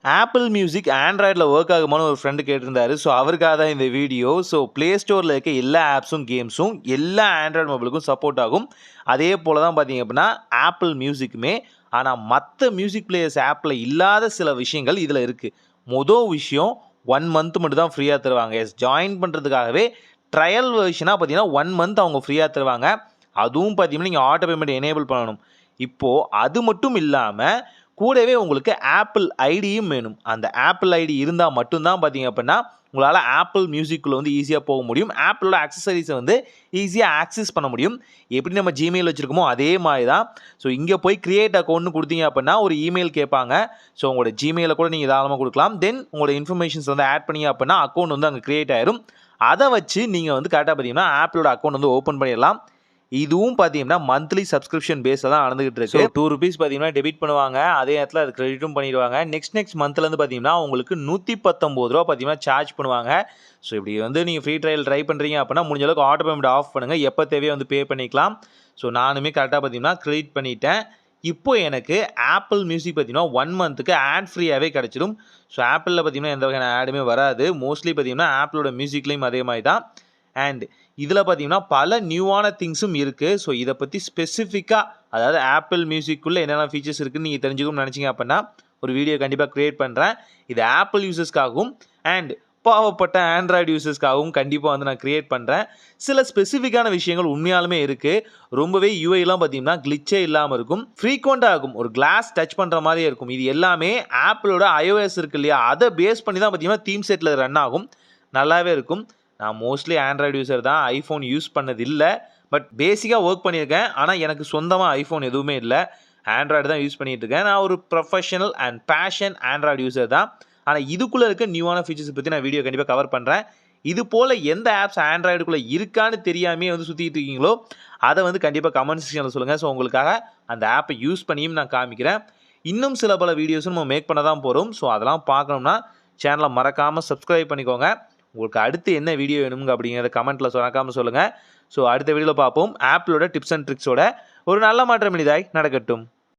Apple music ஆண்ட்ராய்டில் work ஆகுமான்னு ஒரு friend கேட்டிருந்தாரு. ஸோ அவருக்காக தான் இந்த வீடியோ. ஸோ ப்ளே ஸ்டோரில் இருக்க எல்லா ஆப்ஸும் கேம்ஸும் எல்லா ஆண்ட்ராய்டு மொபைலுக்கும் சப்போர்ட் ஆகும். அதே போல் தான் பார்த்தீங்க அப்படின்னா ஆப்பிள் மியூசிக்குமே. ஆனால் மற்ற மியூசிக் பிளேயர்ஸ் ஆப்பில் இல்லாத சில விஷயங்கள் இதில் இருக்குது. மொதல் விஷயம் 1 மந்த் மட்டும் தான் ஃப்ரீயாக தருவாங்க. ஜாயின் பண்ணுறதுக்காகவே ட்ரையல் வெர்ஷனாக பார்த்தீங்கன்னா 1 மந்த் அவங்க ஃப்ரீயாக தருவாங்க. அதுவும் பார்த்தீங்கன்னா நீங்கள் ஆட்டோ பேமெண்ட் எனேபிள் பண்ணணும். இப்போது அது மட்டும் இல்லாமல் கூடவே உங்களுக்கு ஆப்பிள் ஐடியும் வேணும். அந்த ஆப்பிள் ஐடி இருந்தால் மட்டும்தான் பார்த்தீங்க அப்படின்னா உங்களால் ஆப்பிள் மியூசிக்குள்ளே வந்து ஈஸியாக போக முடியும். ஆப்பிளோட அக்சசரிஸை வந்து ஈஸியாக ஆக்சஸ் பண்ண முடியும். எப்படி நம்ம ஜிமெயில் வச்சுருக்கோமோ அதே மாதிரி தான். ஸோ இங்கே போய் கிரியேட் அக்கௌண்ட்னு கொடுத்தீங்க அப்படின்னா ஒரு இமெயில் கேட்பாங்க. ஸோ உங்களோட ஜிமெயிலை கூட நீங்கள் தாராளமாக கொடுக்கலாம். தென் உங்களோட இன்ஃபர்மேஷன்ஸ் வந்து ஆட் பண்ணீங்க அப்படின்னா அக்கௌண்ட் வந்து அங்கே கிரியேட் ஆயிரும். அதை வச்சு நீங்கள் வந்து கரெக்டாக பார்த்தீங்கன்னா ஆப்பிளோட அக்கௌண்ட் வந்து ஓப்பன் பண்ணிடலாம். இதுவும் பார்த்தீங்கன்னா மந்த்லி சப்ஸ்கிரிப்ஷன் பேஸில் தான் நடந்துகிட்டு இருக்கு. ₹2 பார்த்தீங்கன்னா டெபிட் பண்ணுவாங்க. அதே நேரத்தில் அது கிரெடிட்டும் பண்ணிடுவாங்க. நெக்ஸ்ட் மந்த்லேருந்து பார்த்தீங்கன்னா உங்களுக்கு ₹119 பார்த்தீங்கன்னா சார்ஜ் பண்ணுவாங்க. ஸோ இப்படி வந்து நீங்கள் ஃப்ரீ ட்ரையல் ட்ரை பண்ணுறீங்க அப்படின்னா முடிஞ்ச அளவுக்கு ஆட்டோ பேமெண்ட் ஆஃப் பண்ணுங்கள். எப்போ தேவையோ வந்து பே பண்ணிக்கலாம். ஸோ நானுமே கரெக்டாக பார்த்தீங்கன்னா கிரெடிட் பண்ணிட்டேன். இப்போ எனக்கு ஆப்பிள் மியூசிக் பார்த்தீங்கன்னா 1 மந்த்துக்கு ஆட் ஃப்ரீயாகவே கிடச்சிடும். ஸோ ஆப்பிளில் பார்த்தீங்கன்னா எந்த வகையான ஆடுமே வராது. மோஸ்ட்லி பார்த்தீங்கன்னா ஆப்பிளோட மியூசிக்லேயும் அதே மாதிரி தான். அண்ட் இதில் பார்த்தீங்கன்னா பல நியூவான திங்ஸும் இருக்குது. ஸோ இதை பற்றி ஸ்பெசிஃபிக்காக அதாவது ஆப்பிள் மியூசிக்குள்ளே என்னென்ன ஃபீச்சர்ஸ் இருக்குதுன்னு நீங்கள் தெரிஞ்சுக்கணும்னு நினச்சிங்க அப்படின்னா ஒரு வீடியோ கண்டிப்பாக க்ரியேட் பண்ணுறேன். இது ஆப்பிள் யூசர்ஸ்க்காகவும் அண்ட் பாவப்பட்ட ஆண்ட்ராய்டு யூசர்ஸ்க்காகவும் கண்டிப்பாக வந்து நான் க்ரியேட் பண்ணுறேன். சில ஸ்பெசிஃபிக்கான விஷயங்கள் உண்மையாலுமே இருக்குது. ரொம்பவே யூஐலாம் பார்த்தீங்கன்னா கிளிச்சே இல்லாமல் இருக்கும். ஃப்ரீக்வெண்ட்டாக இருக்கும். ஒரு கிளாஸ் டச் பண்ணுற மாதிரியே இருக்கும். இது எல்லாமே ஆப்பிளோட iOS இருக்கு இல்லையா, அதை பேஸ் பண்ணி தான் பார்த்தீங்கன்னா தீம் செட்டில் ரன் ஆகும். நல்லாவே இருக்கும். நான் மோஸ்ட்லி ஆண்ட்ராய்டு யூசர் தான். ஐஃபோன் யூஸ் பண்ணது இல்லை. பட் பேசிக்காக ஒர்க் பண்ணியிருக்கேன். ஆனால் எனக்கு சொந்தமாக ஐஃபோன் எதுவுமே இல்லை. ஆண்ட்ராய்டு தான் யூஸ் பண்ணிகிட்டு இருக்கேன். நான் ஒரு professional and passion Android user தான். ஆனால் இதுக்குள்ளே இருக்க நியூவான ஃபீச்சர்ஸ் பற்றி நான் வீடியோ கண்டிப்பாக கவர் பண்ணுறேன். இது போல் எந்த ஆப்ஸ் ஆண்ட்ராய்டுக்குள்ளே இருக்கான்னு தெரியாமே வந்து சுற்றிட்டு இருக்கீங்களோ அதை வந்து கண்டிப்பாக கமெண்ட் செக்ஷனில் சொல்லுங்கள். ஸோ உங்களுக்காக அந்த ஆப்பை யூஸ் பண்ணியும் நான் காமிக்கிறேன். இன்னும் சில பல வீடியோஸும் நம்ம மேக் பண்ண தான் போகிறோம். ஸோ அதெல்லாம் பார்க்கணும்னா சேனலை மறக்காமல் சப்ஸ்கிரைப் பண்ணிக்கோங்க. உங்களுக்கு அடுத்து என்ன வீடியோ வேணுங்க அப்படிங்கிறத கமெண்ட்டில் மறக்காமல் சொல்லுங்கள். ஸோ அடுத்த வீடியோவில் பார்ப்போம். ஆப்பிளோட டிப்ஸ் அண்ட் ட்ரிக்ஸோட ஒரு நல்ல மாற்றம் இனிதாய் நடக்கட்டும்.